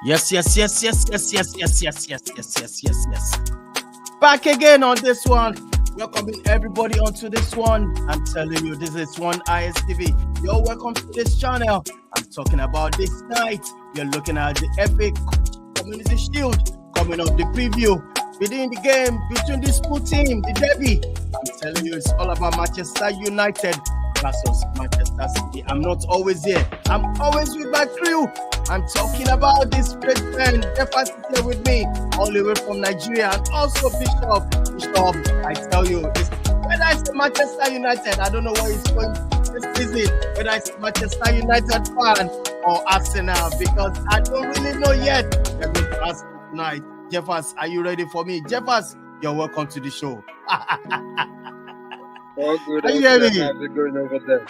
Yes, yes, yes, yes, yes, yes, yes, yes, yes, yes, yes, yes, yes. Back again on this one. Welcoming everybody onto this one. I'm telling you, this is one ISTV. Yo, welcome to this channel. I'm talking about this night. You're looking at the epic Community Shield coming up, the preview within the game between these two teams, the derby. I'm telling you, it's all about Manchester United versus Manchester City. I'm not always here. I'm always with my crew. I'm talking about this great friend, Jeffers is here with me, all the way from Nigeria, and also Bishop. Bishop, I tell you, whether it's Manchester United, I don't know what he's going this season, whether it's Manchester United fan or Arsenal, because I don't really know yet. We're going to ask tonight. Jeffers, are you ready for me? Jeffers, you're welcome to the show. All good. Are you How's ready? it going over there?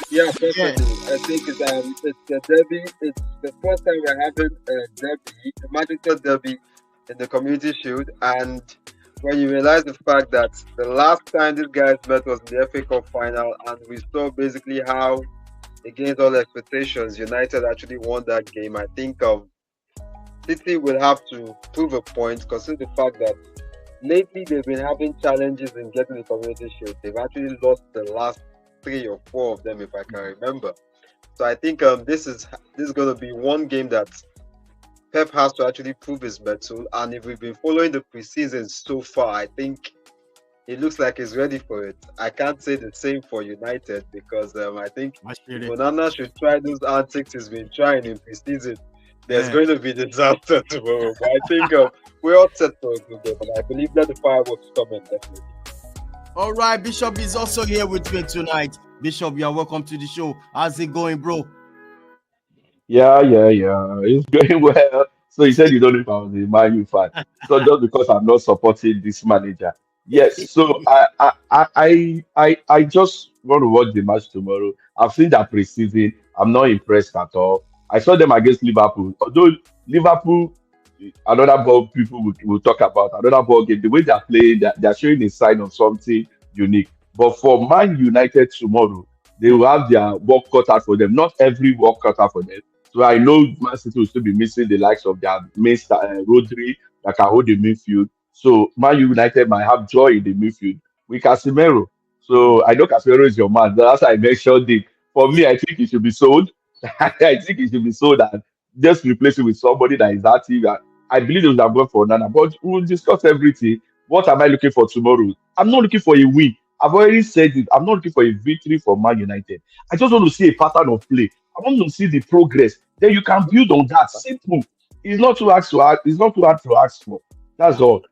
Yeah, perfectly. I think it's the derby. It's the first time we're having a derby, a Manchester derby in the Community Shield. And when you realize the fact that the last time these guys met was in the FA Cup final, and we saw basically how, against all expectations, United actually won that game. I think City will have to prove a point, considering the fact that lately they've been having challenges in getting the Community Shield. They've actually lost the last 3 or 4 of them, if I can remember. So I think this is going to be one game that Pep has to actually prove his mettle. And if we've been following the preseason so far, I think it looks like he's ready for it. I can't say the same for United because I think Bonana should try those antics he's been trying in preseason. There's going to be disaster tomorrow. But I think we're all set for a good game, and I believe that the fireworks coming definitely. All right, Bishop is also here with me tonight. Bishop, you're welcome to the show. How's it going, bro? Yeah. It's going well. So you said you don't know if I was a Man U fan. So just because I'm not supporting this manager. Yes. So I just want to watch the match tomorrow. I've seen that preseason. I'm not impressed at all. I saw them against Liverpool. Although Liverpool, another ball people will talk about another ball game. The way they're playing, they're showing a sign of something unique. But for Man United tomorrow, they will have their work cut out for them. Not every work cut out for them. So I know Man City will still be missing the likes of their main star, Rodri, that can hold the midfield. So Man United might have joy in the midfield with Casemiro. So I know Casemiro is your man. That's why I mentioned it. For me, I think he should be sold. I think he should be sold and just replace it with somebody that is active. I believe they would have gone for Nana, but we'll discuss everything. What am I looking for tomorrow? I'm not looking for a win. I've already said it. I'm not looking for a victory for Man United. I just want to see a pattern of play. I want to see the progress. Then you can build on that. Simple. It's not too hard to ask. It's not too hard to ask for. That's all.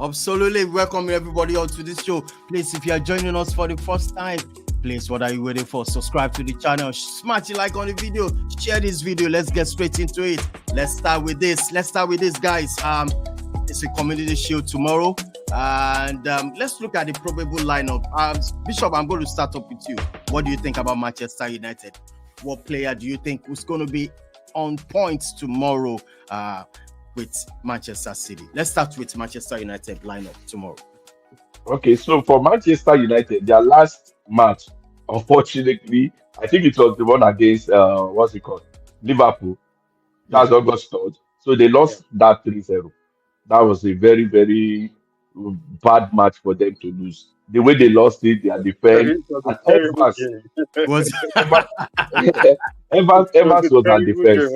Absolutely. Welcome everybody onto this show. Please, if you are joining us for the first time, please, what are you waiting for? Subscribe to the channel, smash a like on the video, share this video. Let's get straight into it. Let's start with this, guys. It's a Community Shield tomorrow, and let's look at the probable lineup. Bishop, I'm going to start up with you. What do you think about Manchester United? What player do you think is going to be on points tomorrow with Manchester City? Let's start with Manchester United lineup tomorrow. Okay, so for Manchester United, their last match, unfortunately, I think it was the one against what's it called? Liverpool. That's August 3rd. So they lost that 3-0. That was a very, very bad match for them to lose. The way they lost it, their defense, and Evans was at defense.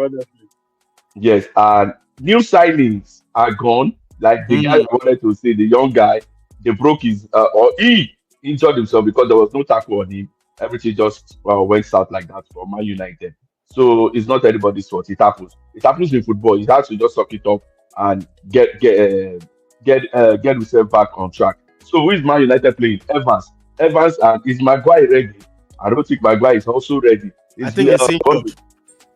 Yes, and new signings are gone. Like the guy I wanted to say, the young guy, they broke his or he injured himself because there was no tackle on him. Everything just went south like that for Man United. So it's not anybody's fault. It happens. It happens in football. You have to just suck it up and get himself back on track. So who is Man United playing? Evans. And is Maguire ready? I don't think Maguire is also ready. I think it's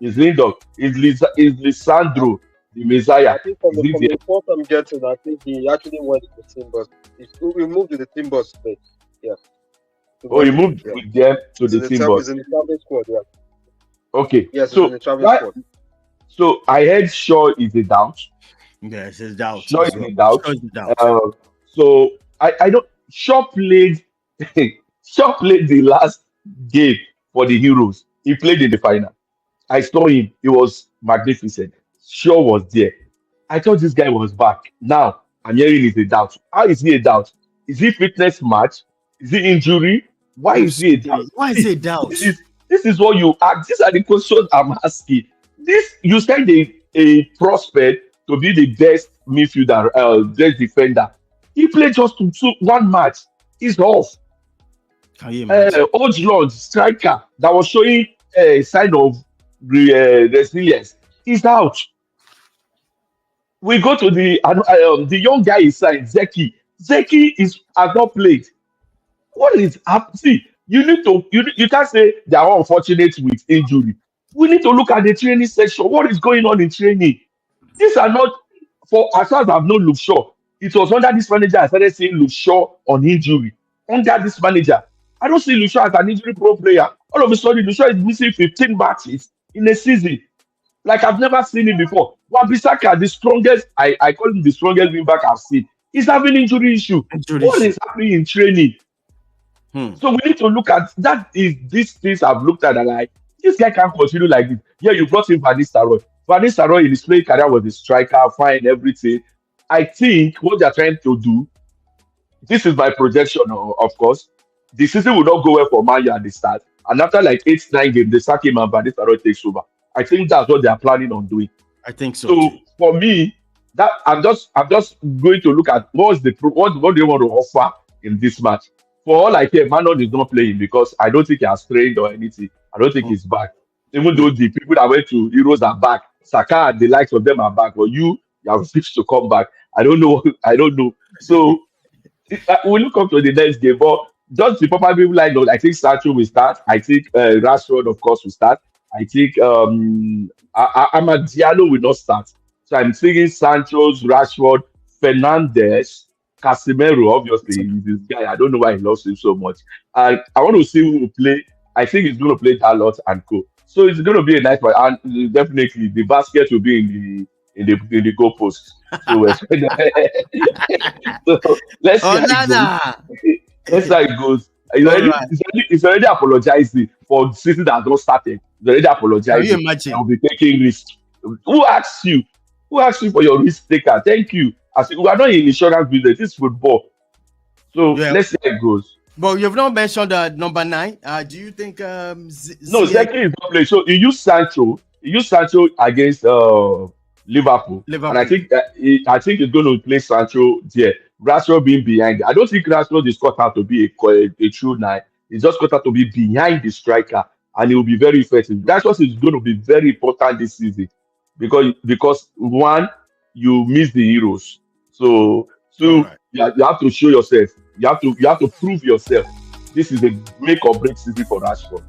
Lindor. Is Lisandro the Messiah? I think from the report I'm getting, I think he actually went to the team bus. He moved to the team bus today. Yeah. Oh, he moved with them to the team bus. He's in the traveling squad, yeah. Okay. Yes, so in the traveling squad. So I heard Shaw is a doubt. Yes, it's doubt. Shaw is a doubt. So I don't. Shaw played. Shaw played the last game for the Heroes. He played in the final. I saw him. He was magnificent. Shaw was there. I thought this guy was back. Now I'm hearing it's a doubt. How is he a doubt? Is he fitness match? Is he injury? Why You is he a see, doubt? why is See, it doubt? this is what you ask. These are the questions I'm asking. This you send a prospect to be the best midfielder, best defender. He played just one match. He's off. Can you imagine? Ojlund, striker that was showing a sign of resilience. He's out. We go to the young guy inside, Zeki. Zeki has not played. What is happening? See, you can't say they are unfortunate with injury. We need to look at the training section. What is going on in training? These are not for as far as I've known Luke Shaw. It was under this manager I started seeing Luke Shaw on injury. Under this manager, I don't see Luke Shaw as an injury pro player. All of a sudden, Luke Shaw is missing 15 matches in a season. Like I've never seen him before. Wan-Bissaka, the strongest, I call him the strongest wing back I've seen. He's having injury issue. Injury What issue. is happening in training? Hmm. So we need to look at that. Is these things I've looked at and like this guy can't continue like this. Yeah, you brought in Van Nistelrooy. Van Nistelrooy in his playing career was a striker, fine, everything. I think what they're trying to do, this is my projection, of course. The season will not go well for Man U at the start. And after like 8, 9 games, they sack him and Van Nistelrooy takes over. I think that's what they are planning on doing. I think so So too. for me, that I'm just going to look at what do you want to offer in this match. For all I care, Manon is not playing because I don't think he has trained or anything. I don't think Hmm. he's back. Even Hmm. though the people that went to Euros are back, Saka and the likes of them are back, but you have refused to come back. I don't know. I don't know. So we look up to the next game, but just the proper people like those, I think Sancho will start. I think Rashford, of course, will start. I think Amad Diallo will not start. So I'm thinking Sancho's, Rashford, Fernandez, Casemiro. Obviously, he's this guy. I don't know why he loves him so much. And I want to see who will play. I think he's going to play Dalot and co. So it's going to be a nice one, and definitely the basket will be in the goalpost. So we're so let's see Oh, how it goes. Nana. Let's see how it goes. He's All already, right. he's already apologizing for the season that has not started. He's already Can you apologizing. imagine? I'll be taking risks. Who asked you? Who asked you for your risk taker? Thank you. I said, we are not in insurance business. This is football. So Yeah. let's see how it goes. But you've not mentioned number 9. Do you think No, Ziyech, Zeki is not playing. So he used Sancho. He used Sancho against Liverpool, and I Liverpool? think I think he's going to play Sancho there. Rashford being behind. I don't think Rashford is cut out to be a true nine. He's just cut out to be behind the striker, and he will be very effective. Rashford is going to be very important this season because one, you miss the heroes. So All two, right. you have to show yourself. You have to prove yourself. This is a make or break season for Rashford.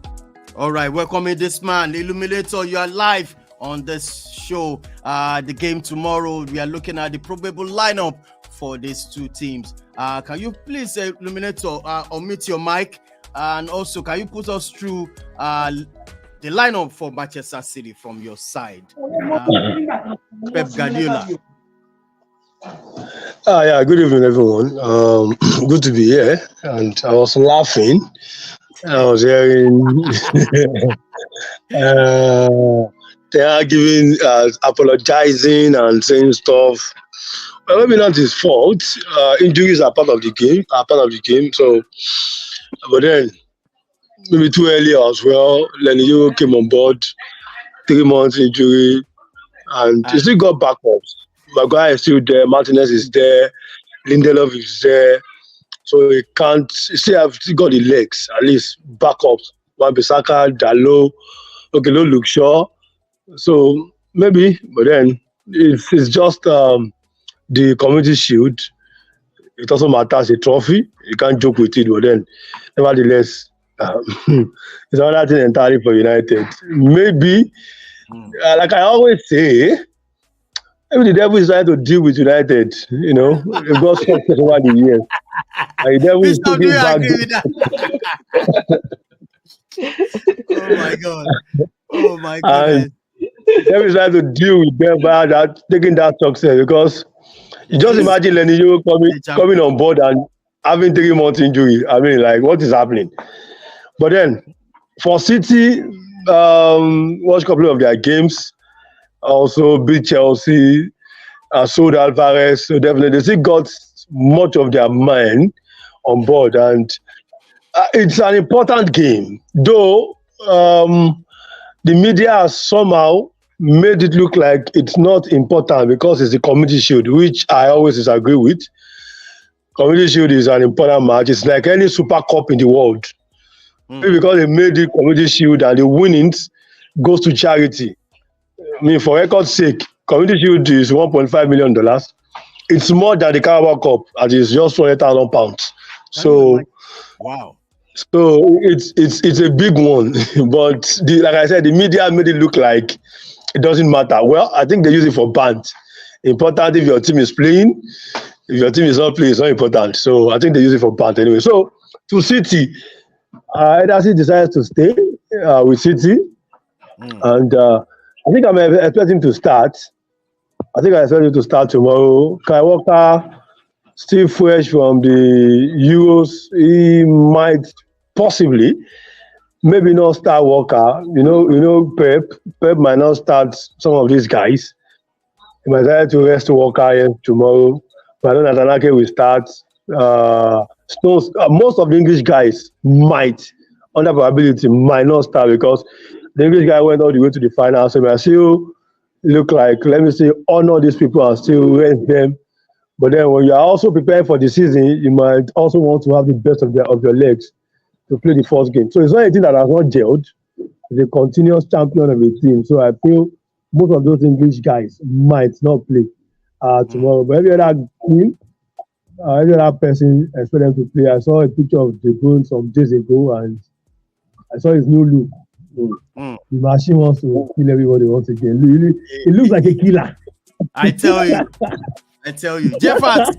All right, welcoming this man, Illuminator. You are live on this show. The game tomorrow. We are looking at the probable lineup for these two teams. Can you please, Illuminator, omit your mic, and also can you put us through the lineup for Manchester City from your side? Pep Guardiola. Yeah, good evening, everyone. Good to be here. And I was laughing. I was hearing they are giving, apologizing and saying stuff. Well, maybe not his fault. Injuries are part of the game. So, but then maybe too early as well. Lenny came on board, 3 months injury, and he And still got backups. Maguire is still there. Martinez is there. Lindelof is there. So he can't he still got the legs, at least backups. Wan-Bissaka, Dalot, okay, no Luke Shaw. So maybe, but then it's just the community shield. It also matters a trophy. You can't joke with it, but then nevertheless, um, it's another thing entirely for United. Maybe, like I always say, maybe the devil is trying to deal with United. They've got success over the years. And the devil is Bishop, do taking you back. agree with that? Oh my God. Oh my And goodness. the devil is trying to deal with them by that, taking that success. Because you just He's imagine Lenny Yoro coming the champion. on board and having 3 months injury. I mean, like, what is happening? But then, for City, watch a couple of their games. also beat Chelsea, sold Alvarez. So definitely they still got much of their mind on board, and it's an important game. Though the media has somehow made it look like it's not important because it's the Community Shield, which I always disagree with. Community Shield is an important match. It's like any Super Cup in the world. Maybe because they made the Community Shield and the winnings goes to charity. I mean, for record's sake, Community Shield is $1.5 million. It's more than the Carabao Cup, and it's just £200,000. So, wow. so it's a big one. But like I said, the media made it look like it doesn't matter. Well, I think they use it for band. Important if your team is playing. If your team is not playing, it's not important. So I think they use it for band anyway. So to City, Ederson decides to stay with City, and I think I'm expecting to start. I think I expect him to start tomorrow. Kai Walker, still fresh from the Euros. He might possibly, maybe not start Walker. Pep might not start some of these guys. He might try to rest Walker tomorrow. But I know Natanake will start. Stones, most of the English guys might, under probability, might not start because the English guy went all the way to the final. So I still look like, let me say, honor these people and still rest them. But then when you are also preparing for the season, you might also want to have the best of your legs to play the first game. So it's not anything that has not gelled. It's a continuous champion of a team. So I feel most of those English guys might not play tomorrow. But every other team, every other person expect them to play. I saw a picture of De Bruyne some days ago, and I saw his new look. The machine wants to kill everybody once again. It looks like a killer. I tell you. Jeffers,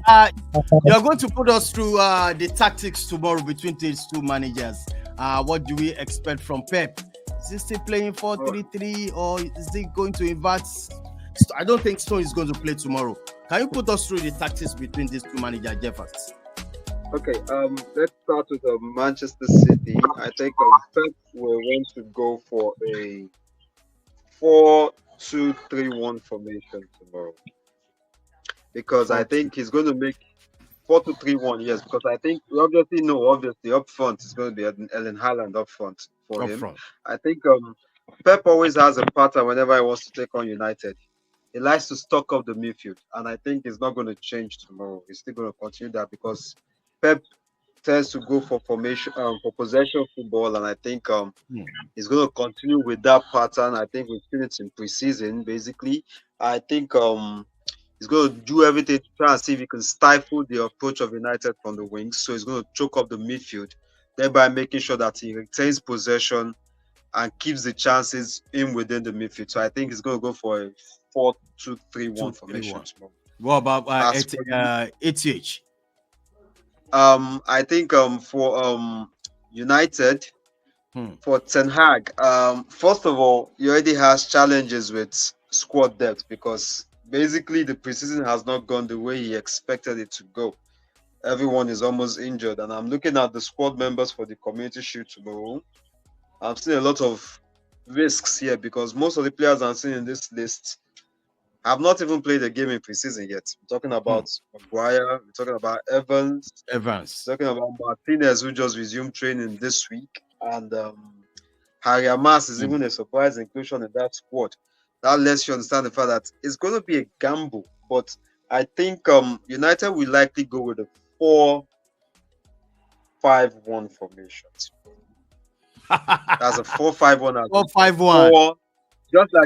you're going to put us through the tactics tomorrow between these two managers. What do we expect from Pep? Is he still playing 4-3-3 or is he going to invert? I don't think Stone is going to play tomorrow. Can you put us through the tactics between these two managers, Jeffers? Okay, let's start with Manchester City. I think Pep will want to go for a 4-2-3-1 formation tomorrow. Because I think he's going to make 4-2-3-1, yes, because I think we obviously up front is going to be Ellen Haaland up front for him. I think Pep always has a pattern whenever he wants to take on United. He likes to stock up the midfield, and I think it's not going to change tomorrow. He's still going to continue that because Pep tends to go for formation, for possession football, and I think he's going to continue with that pattern. I think we've seen it in preseason, basically. I think he's going to do everything to try and see if he can stifle the approach of United from the wings. So he's going to choke up the midfield, thereby making sure that he retains possession and keeps the chances in within the midfield. So I think he's going to go for a 4-2-3-1 formation. What about ATH? I think for United, for Ten Hag, first of all, he already has challenges with squad depth because basically the preseason has not gone the way he expected it to go. Everyone is almost injured, and I'm looking at the squad members for the Community Shield tomorrow. I'm seeing a lot of risks here because most of the players I'm seeing in this list have not even played a game in preseason yet. We're talking about Maguire, we're talking about Evans, we're talking about Martinez, who just resumed training this week, and Harry Amas is even a surprise inclusion in that squad. That lets you understand the fact that it's going to be a gamble, but I think United will likely go with a 4-5-1 formation. That's a 4-5-1. 4-5-1. Just like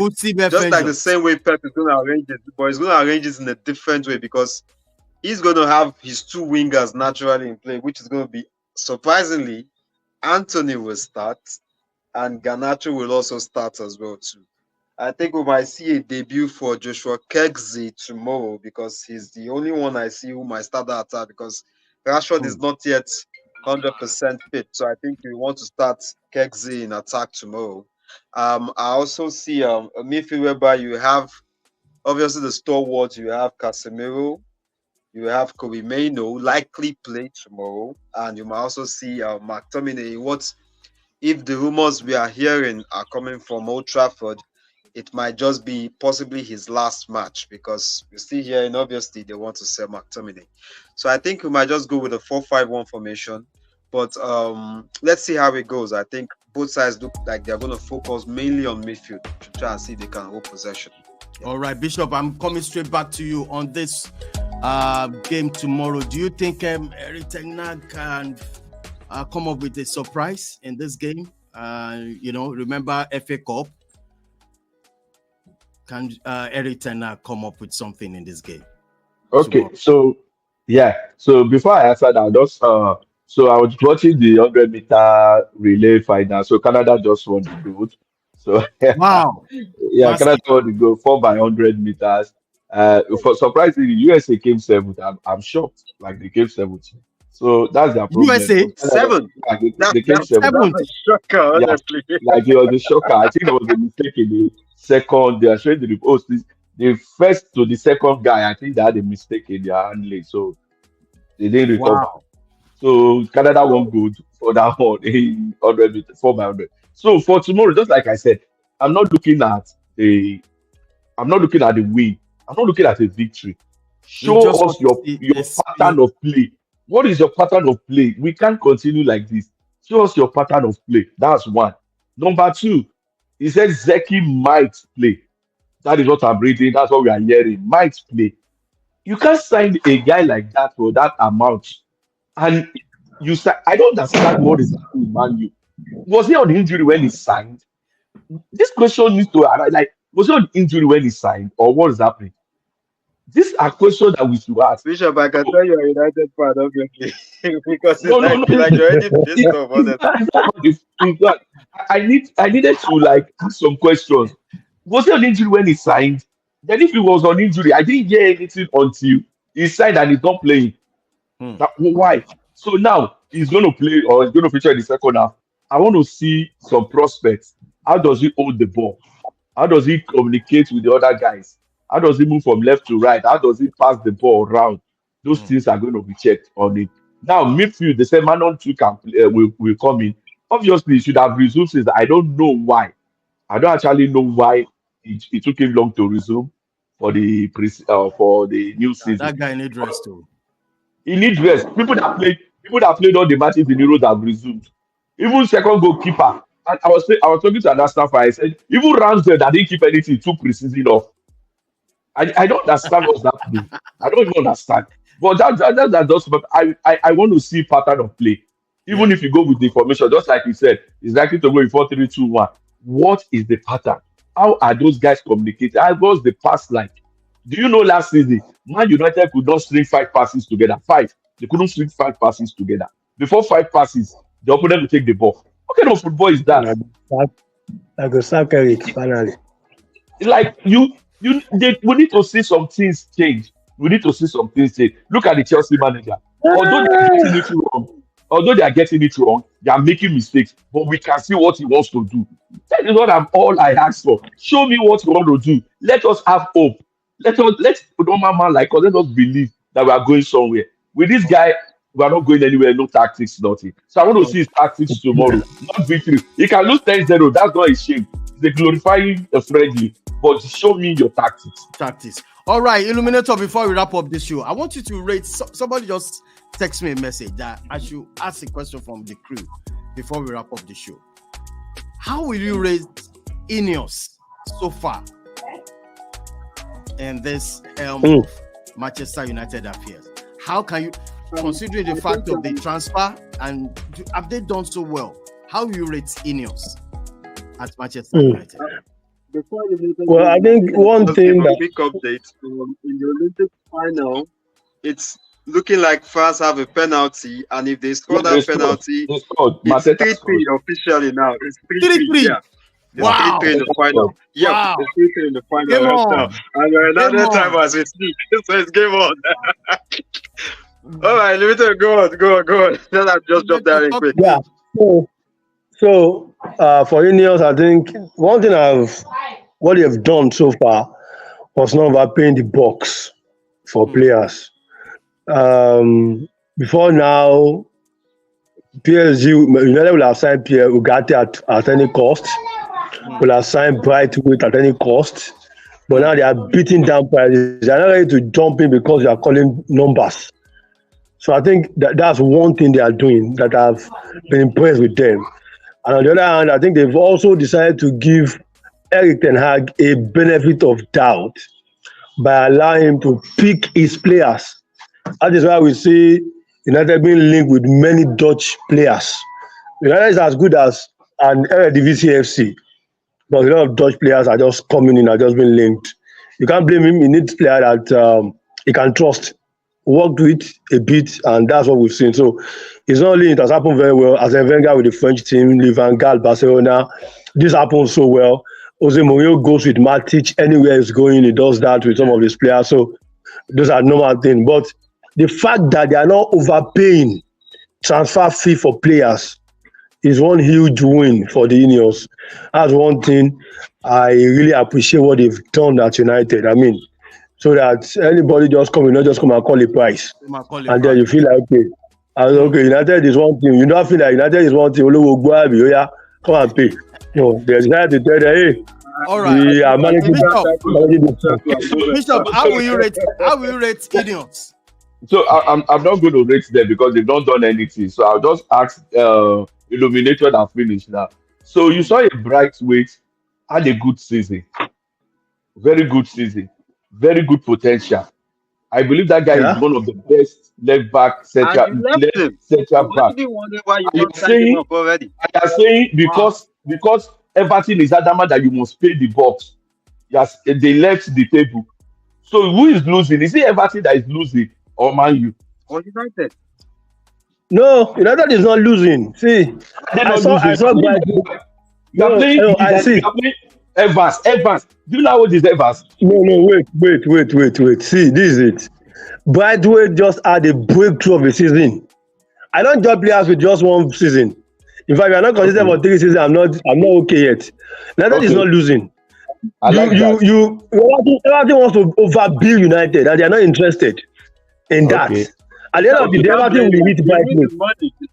the same way Pep is going to arrange it, but he's going to arrange it in a different way because he's going to have his two wingers naturally in play, which is going to be, surprisingly, Anthony will start and Garnacho will also start as well too. I think we might see a debut for Joshua Kirksey tomorrow because he's the only one I see who might start that attack because Rashford is not yet 100% fit. So I think we want to start Kirksey in attack tomorrow. I also see a midfield whereby you have obviously the stalwarts. You have Casemiro, you have Kobe Mainoo likely play tomorrow, and you might also see McTominay. What if the rumors we are hearing are coming from Old Trafford? it might just be possibly his last match because we're still here and obviously they want to sell McTominay. So I think we might just go with a 4-5-1 formation. But let's see how it goes. I think both sides look like they're going to focus mainly on midfield to try and see if they can hold possession. All right, Bishop, I'm coming straight back to you on this game tomorrow. Do you think Erik ten Hag can come up with a surprise in this game? Remember FA Cup? Can Erik ten Hag come up with something in this game? Okay, tomorrow? so before I answer that, just so I was watching the 100-meter relay final. So Canada just won the gold. So Wow. yeah, Massive. Canada won the gold 4x100 meters. For surprisingly, USA came seventh. I'm shocked. Like they came seventh. So that's their problem. USA? So Canada, 7. yeah, they That's came seventh. Seventh. a shocker, Yeah, honestly. like it was a shocker. I think there was a mistake in the second. They are showing the repost. The first to the second guy, I think they had a mistake in their handling, so they didn't recover. Wow. So Canada won gold for that one in 100 meters, 4x100. So for tomorrow, just like I said, I'm not looking at the win. I'm not looking at a victory. We Show just us want to your see your this. pattern of play. What is your pattern of play? We can't continue like this. Show us your pattern of play. That's one. Number two, he said Zeki might play. That is what I'm reading. That's what we are hearing. Might play. You can't sign a guy like that for that amount. And I don't understand what is happening, man. Was he on injury when he signed? This question needs to arise. Like, was he on injury when he signed, or what is happening? These are questions that we should ask. Bishop, I can tell you're a United fan, obviously. Because No, no, it's no. like you're already pissed off, honestly. It's not. I needed to like ask some questions. Was he on injury when he signed? Then if he was on injury, I didn't hear anything until he signed and he's not playing. Why? So now he's going to play or he's going to feature in the second half. I want to see some prospects. How does he hold the ball? How does he communicate with the other guys? How does he move from left to right? How does he pass the ball around? Those things are going to be checked on it. Now, midfield, they say Manon 2 can will come in. Obviously, he should have resumed since I don't know why. I don't actually know why it took him long to resume for the new season. That guy need rest too. He needs rest. People that played all the matches in Euros have resumed. Even second goalkeeper. And I was talking to another staffer. I said even Ramsdale that didn't keep anything took preseason off. I don't understand what's happening. I don't even understand. But that does. But I want to see pattern of play. Even if you go with the formation, just like you said, it's likely to go in 4-3-2-1. What is the pattern? How are those guys communicating? How was the pass like? Do you know last season, Man United could not string 5 passes together? 5. They couldn't string 5 passes together. Before 5 passes, the opponent will take the ball. What kind of football is that? I go sack Eric finally. Like we need to see some things change. We need to see some things change. Look at the Chelsea manager. Although they are getting it wrong, they are making mistakes, but we can see what he wants to do. That is what all I ask for. Show me what you want to do. Let us have hope. Let normal man like us, let us believe that we are going somewhere. With this guy, we are not going anywhere, no tactics, nothing. So I want to see his tactics tomorrow, not victory. He can lose 10-0, that's not a shame. They're glorifying a friendly, but show me your tactics. All right, Illuminator, before we wrap up this show, I want you to rate. Somebody just text me a message that I should ask a question from the crew before we wrap up the show. How will you rate Ineos so far in this Manchester United affairs? How can you, considering the fact of the transfer, and have they done so well? How will you rate Ineos at Manchester United? Well, I think one thing that quick update in the Olympic final, it's looking like France have a penalty, and if they score that penalty, it's 3-3 officially now. It's 3-3. Yeah. Wow. 3-3 in the final. Yeah, Wow. it's 3-3 in the final. Game on. And another time as we speak, so it's game on. All right, Limited, go on. Then I just drop that in quick. Yeah. So for Ineos, I think one thing what they have done so far was not about paying the box for players. Before now, PSG United will have signed Pierre Ugarte at any cost. will have signed Brightweight at any cost. But now they are beating down prices. They are not ready to jump in because they are calling numbers. So I think that's one thing they are doing that I've been impressed with them. And on the other hand, I think they've also decided to give Eric Ten Hag a benefit of doubt by allowing him to pick his players. That is why we see United being linked with many Dutch players. United is as good as an Eredivisie FC, but a lot of Dutch players are just coming in, are just being linked. You can't blame him. He needs a player that he can trust, worked with a bit, and that's what we've seen. So it's not only it has happened very well as a Wenger with the French team, Van Gaal, Barcelona. This happens so well. Jose Mourinho goes with Matic anywhere he's going. He does that with some of his players. So those are normal things. But the fact that they are not overpaying transfer fee for players is one huge win for the Ineos. That's one thing I really appreciate what they've done at United. I mean, so that anybody just come, not just come and call a price. Then you feel like, okay, United is one thing. You don't feel like United is one thing. Come and pay. They decided to tell them, hey, all right. we are managing Bishop, how will you rate Ineos? So I'm not going to rate them because they've not done anything. So I'll just ask Illuminated and finish now. So you saw a Brightweight had a good season. Very good season. Very good potential. I believe that guy is one of the best left back central back. I am saying because Everton is adamant that you must pay the box. Yes, they left the table. So who is losing? Is it Everton that is losing or Man U? Or United? No, United is not losing. See, I saw Brightweight. I see. Evans. Do you know what is Evans? No, wait. See, this is it. Brightweight just had a breakthrough of the season. I don't judge players with just one season. In fact, if I'm not consistent for 3 seasons, I'm not okay yet. United is not losing. Everything wants to overbill United, and they are not interested in that. At the end of the day, everything will hit Brightweight.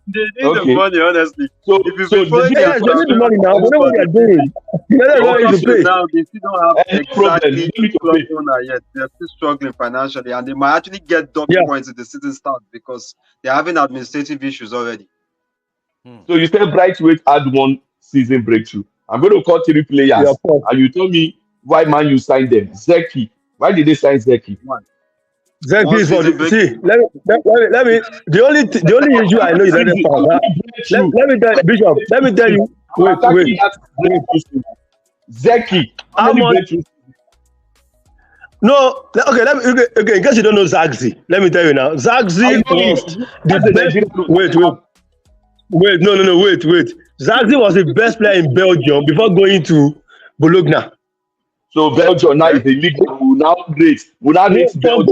They need the money, honestly. So they need the money now. They know what they are doing. Now they still don't have exactly club owner yet. They're still struggling financially, and they might actually get double points if the season starts because they're having administrative issues already. So you said Brightweight had one season breakthrough. I'm going to call 3 players, and you tell me why Man U signed them. Zeki. Why did they sign Zeki? Zeki is for the see. Let me. The only issue I know is that let me tell Bishop. Let me tell you. Wait. Zeki. How much? No. Okay. In case you don't know Zagzi, let me tell you now. Zagzi was the best. Wait. Wait. Zagzi was the best player in Belgium before going to Bologna. So Belgium now is the league that will now rate. Belgium.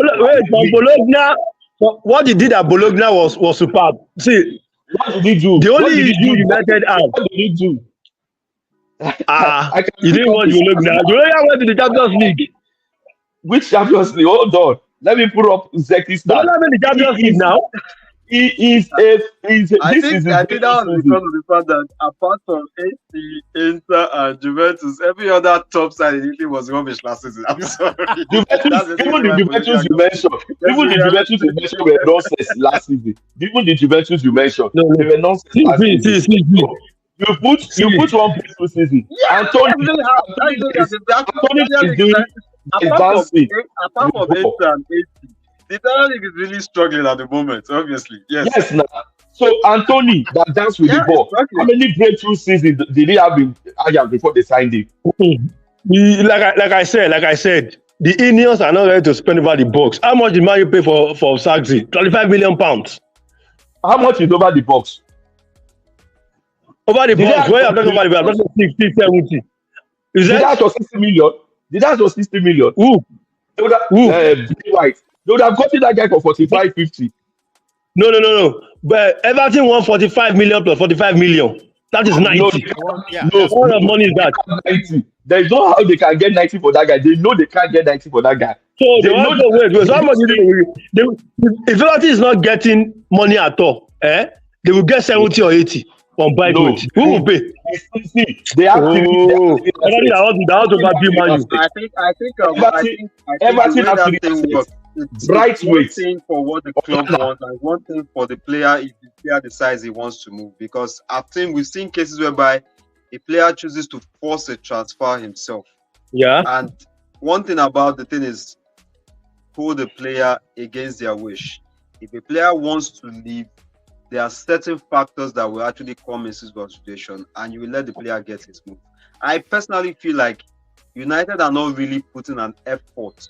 Bologna. What he did at Bologna was superb. See, what did he do? The only issue United had. What did he do? You didn't want Bologna. Bologna went to the Champions League. Which Champions League? Hold on. Let me put up Zeki's stat. Bologna in the Champions League now. I think that was because of the fact that apart from AC, Inter, and Juventus, every other top side in Italy was rubbish last season. I'm sorry. Even the Juventus you mentioned were nonsense last season. Even the Juventus you mentioned, they were nonsense last season. You put one breakthrough season. Anthony is doing advancing. Apart from Inter and AC. The Premier League is really struggling at the moment, obviously. Yes, now. So Anthony that danced with the ball. Exactly. How many breakthrough seasons did he have in Ajax before they signed him? Like I said, the Ineos are not ready to spend over the box. How much did Man U pay for Zagzi? £25 million. How much is over the box? Over the box? Where are you talking about? I'm talking 60, 70. Did that was 60 million? Did that was 60 million? Who? White. They would have gotten that guy for 45, 50. No. But Everton won 45 million plus 45 million. That is 90. No. How much money is that? 90. There is no how they can get 90 for that guy. They know they can't get 90 for that guy. So they want to wait. So how much if Everton is not getting money at all, they will get 70 or 80. on bite No, weight. Who will pay? see, they have three. Oh, anybody that wants to overview Man U. Everton The way has that three thing assets. works, it's Bright one weight. thing for what the club wants, and one thing for the player if the player decides he wants to move. Because we've seen cases whereby a player chooses to force a transfer himself. Yeah. And one thing about the thing is hold the player against their wish. If a player wants to leave, there are certain factors that will actually come into consideration, and you will let the player get his move. I personally feel like United are not really putting an effort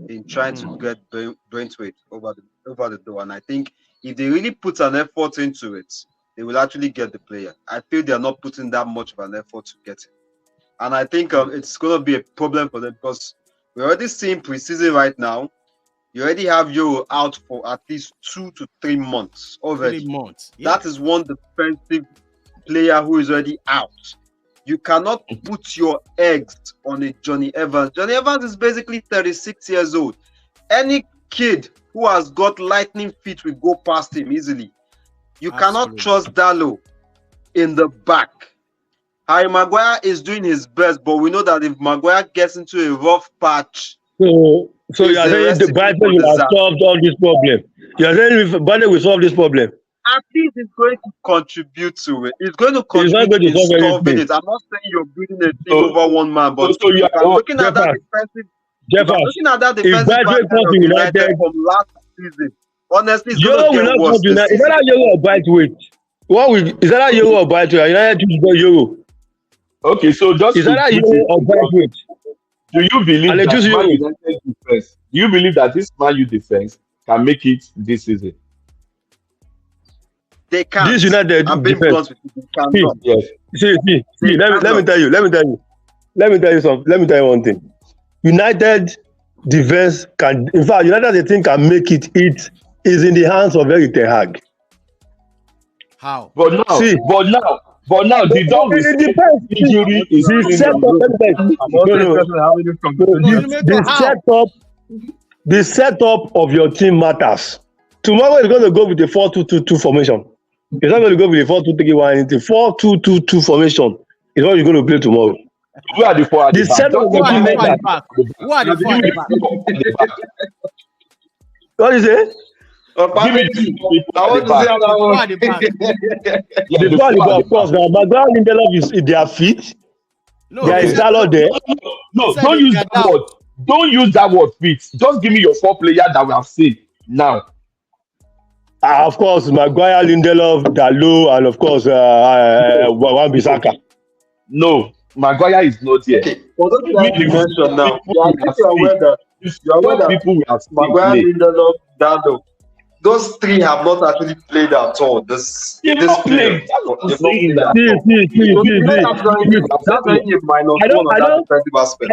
in trying to get Brentwaite over the door, and I think if they really put an effort into it, they will actually get the player. I feel they are not putting that much of an effort to get him, and I think it's going to be a problem for them because we're already seeing preseason right now. You already have Euro out for at least 2 to 3 months already. 3 months. Yeah. That is one defensive player who is already out. You cannot put your eggs on a Johnny Evans. Johnny Evans is basically 36 years old. Any kid who has got lightning feet will go past him easily. You cannot trust Dalot in the back. Harry Maguire is doing his best, but we know that if Maguire gets into a rough patch, so you are saying the Brighton will have solved all this problem. You are saying Brighton will solve this problem. At least it's going to contribute to it. It's going to contribute in solving it. I'm not saying you're building a team over one man, but looking at that defensive United from last season, honestly, it's going to get worse. Is that a Euro or Brightweight? Is that a Euro or Brightweight? United choose the Euro. Okay, so just is that a Euro or Brightweight? Do you believe that Man United defense? Do you believe that this Man U defense can make it this season? They can't. This United defense. Yes. See. Let me tell you something. Let me tell you one thing. United defense can. In fact, United team can make it. It is in the hands of Erik ten Hag. How? But now, the dog is injury is the setup of your team matters. Tomorrow is going to go with the 4-2-2-2 formation. It's not going to go with the 4-2-3-1. The 4-2-2-2 formation is what you're going to play tomorrow. Who are the four at the setup of the team matters. Who are the four at the back? What is it? Give me I want to see the ball, of course. Now, Maguire and Lindelof is in their feet. No, there is Dalot there. No, don't use that word. Don't use that word, fit. Just give me your four players that we have seen now. Of course, Maguire, Lindelof, Dalot, and of course, Wan-Bissaka. No, Maguire is not here. Okay, for those that you mentioned now, you are aware that Maguire, Lindelof, Dalot, those three have not actually played at all. This period. That's only a minus one on that defensive aspect.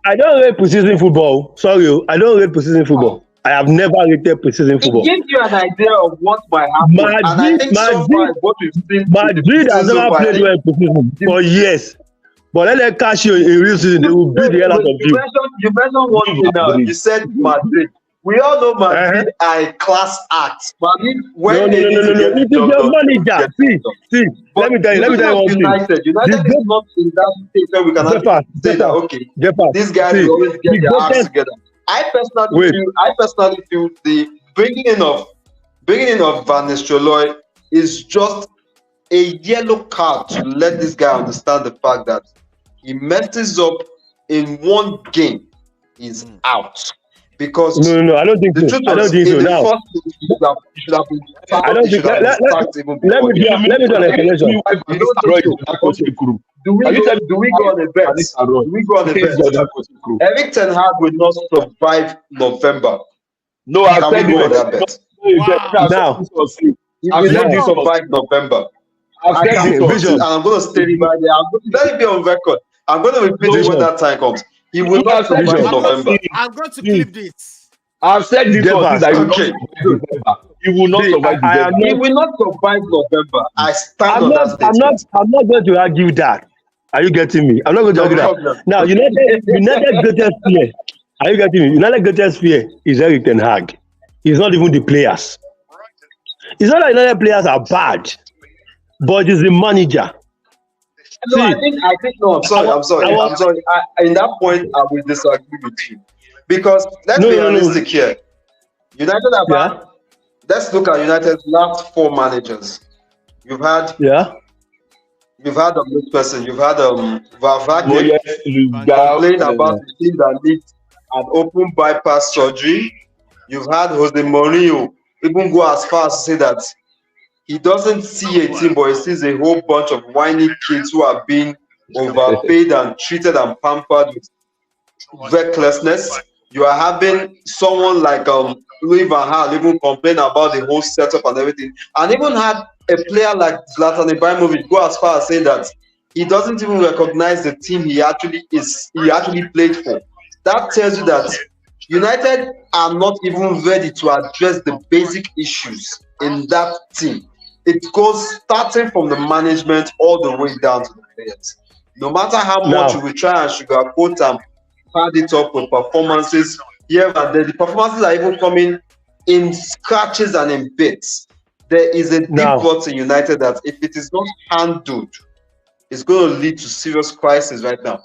I don't rate preseason football. Sorry, I don't rate preseason football. I have never rated preseason football. It gives you an idea of what might happen. Madrid has never played well in preseason for years. But let them catch you in real season. They will beat the hell out of you. You mentioned one thing now. You said Madrid. We all know Madrid are a class act. Madrid, when they need to get it is your manager. See. Let me tell you one thing. United is not in that state where we can say that, okay, these guys will always get their acts together. I personally feel the bringing in of Van Nistelrooy is just a yellow card to let this guy understand the fact that he messes up in one game, he's out. Because no, I don't think so. I don't think so. Now, I don't think. Let me do an explanation. Do we go on a bet? Erik ten Hag will not survive November. No, I said that bet. Now, he will not survive November. And I'm going to stay right there. Let it be on record. I'm going to repeat it when that time comes. He will not survive November. I'm going to clip this. I've said this that he will not survive November. He will not survive November. I stand on that statement. I'm not going to argue that. Are you getting me? I'm not going to argue that. Now, United greatest fear. Are you getting me? United greatest fear is Erik ten Hag. It's not even the players. It's not that United players are bad. but it's the manager. No, I See, think no. I'm sorry. I'm sorry. I was I'm sorry. In that point, I will disagree with you because let's no be no no. realistic here. United have Yeah, had. Let's look at United's last 4 managers. You've had yeah. this person. You've had Oh Valverde yes, Lugal. complain about the team that needs an open bypass surgery. You've had Jose Mourinho even go as far as to say that he doesn't see a team, but he sees a whole bunch of whiny kids who are being overpaid and treated and pampered with recklessness. You are having someone like Louis Van Gaal even complain about the whole setup and everything, and even had a player like Zlatan Ibrahimovic go as far as saying that he doesn't even recognize the team he actually played for. That tells you that United are not even ready to address the basic issues in that team. It goes starting from the management all the way down to the players. No matter how much Now, we try and sugarcoat and pad it up with performances here and there, the performances are even coming in scratches and in bits. There is a deep now, rot in United that if it is not handled, it's going to lead to serious crisis right now.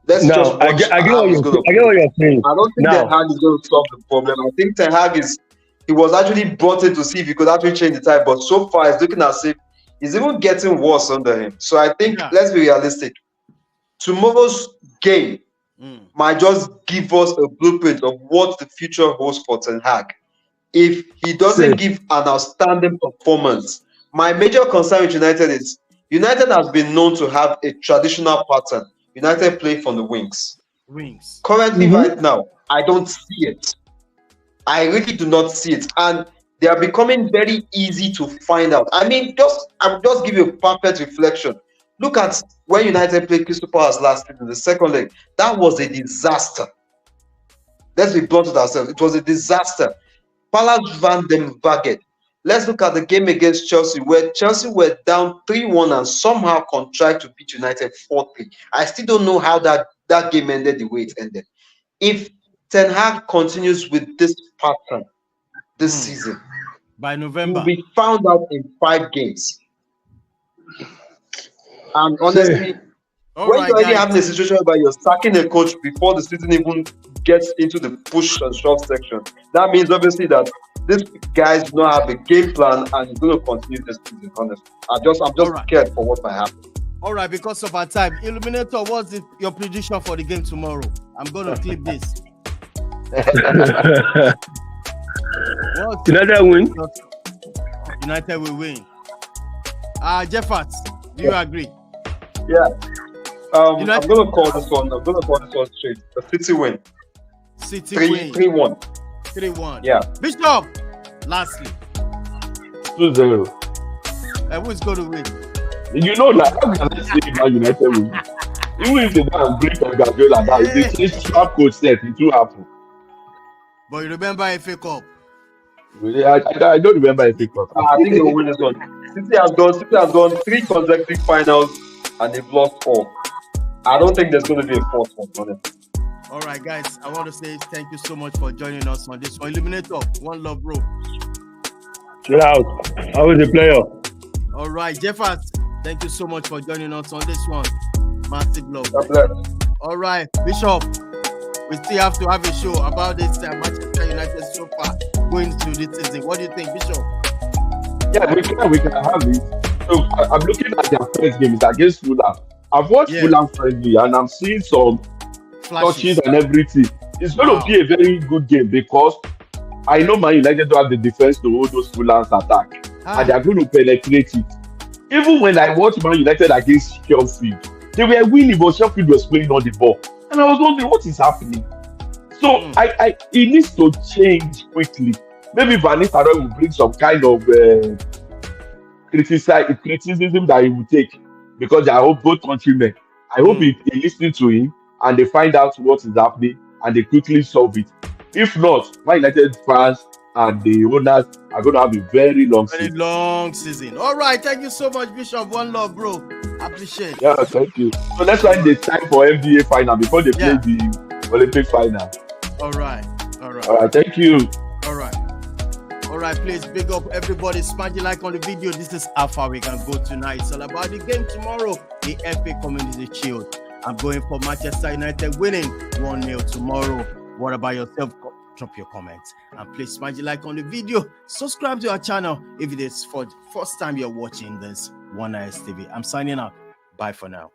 Let's just now. I watch get, I get how what it's you're, going to I get play. what you're saying. I don't think Ten Now, Hag is going to solve the problem. I think Ten Hag he was actually brought in to see if he could actually change the tide, but so far it's looking as if it's even getting worse under him. So I think let's be realistic. Tomorrow's game might just give us a blueprint of what the future holds for Ten Hag. If he doesn't give an outstanding performance, my major concern with United is United has been known to have a traditional pattern. United play from the wings. Currently, right now, I don't see it. I really do not see it. And they are becoming very easy to find out. I mean, I'll just give you a perfect reflection. Look at when United played Crystal Palace last season, the second leg. That was a disaster. Let's be blunt with ourselves. It was a disaster. Palace ran them ragged. Let's look at the game against Chelsea, where Chelsea were down 3-1 and somehow contrived to beat United 4-3. I still don't know how that game ended the way it ended. If Ten Hag continues with this pattern this season, by November, he will be found out in 5 games. And honestly, when you're already having a situation where you're sacking a coach before the season even gets into the push and shove section, that means obviously that this guys do not have a game plan and he's going to continue this season. Honestly, I'm just scared for what might happen. All right, because of our time, Illuminator, what's your prediction for the game tomorrow? I'm going to clip this. United win. United will win. Jeffat, do you agree? Yeah. I'm going to call this one. Straight. A City win. City 3-1. 3-1. Yeah. Bishop, lastly. 2-0. Who's going to win? You know, like, how can I say Man United win? Even if they don't bring Pep Guardiola like that, if they change sharp coach set, it will happen. But you remember FA Cup? I don't remember FA Cup. I think they will win this one. City has gone 3 consecutive finals and they've lost 4. I don't think there's going to be a 4th one, honestly. All right, guys. I want to say thank you so much for joining us on this one. Illuminator, one love, bro. Chill out. Always a player. All right, Jeffat, thank you so much for joining us on this one. Massive love. All right, Bishop, we still have to have a show about this Manchester United so far going through this season. What do you think, Bishop? Yeah, we can have it. So I'm looking at their first game. It's against Fulham. I've watched Fulham friendly and I'm seeing some touches and everything. It's going to be a very good game because I know Man United don't have the defense to hold those Fulham's attack. And they're going to penetrate it. Even when I watched Man United against Chelsea, they were winning, but Sheffield was playing on the ball. And I was wondering what is happening. So it needs to change quickly. Maybe Van Nistelrooy will bring some kind of criticism that he will take because they are both countrymen. I hope he listening to him and they find out what is happening and they quickly solve it. If not, Man United fans and the owners are going to have a very long season. All right, thank you so much, Bishop. One love, bro. Appreciate it. Yeah, thank you. So let's find the time for NBA final before they play the Olympic final. All right. Thank you. All right. All right, please big up everybody. Smash the like on the video. This is how far we can go tonight. It's all about the game tomorrow, the FA Community Shield. I'm going for Manchester United winning 1-0 tomorrow. What about yourself? Drop your comments and please smash the like on the video. Subscribe to our channel if it is for the first time you're watching this One IS TV. I'm signing out. Bye for now.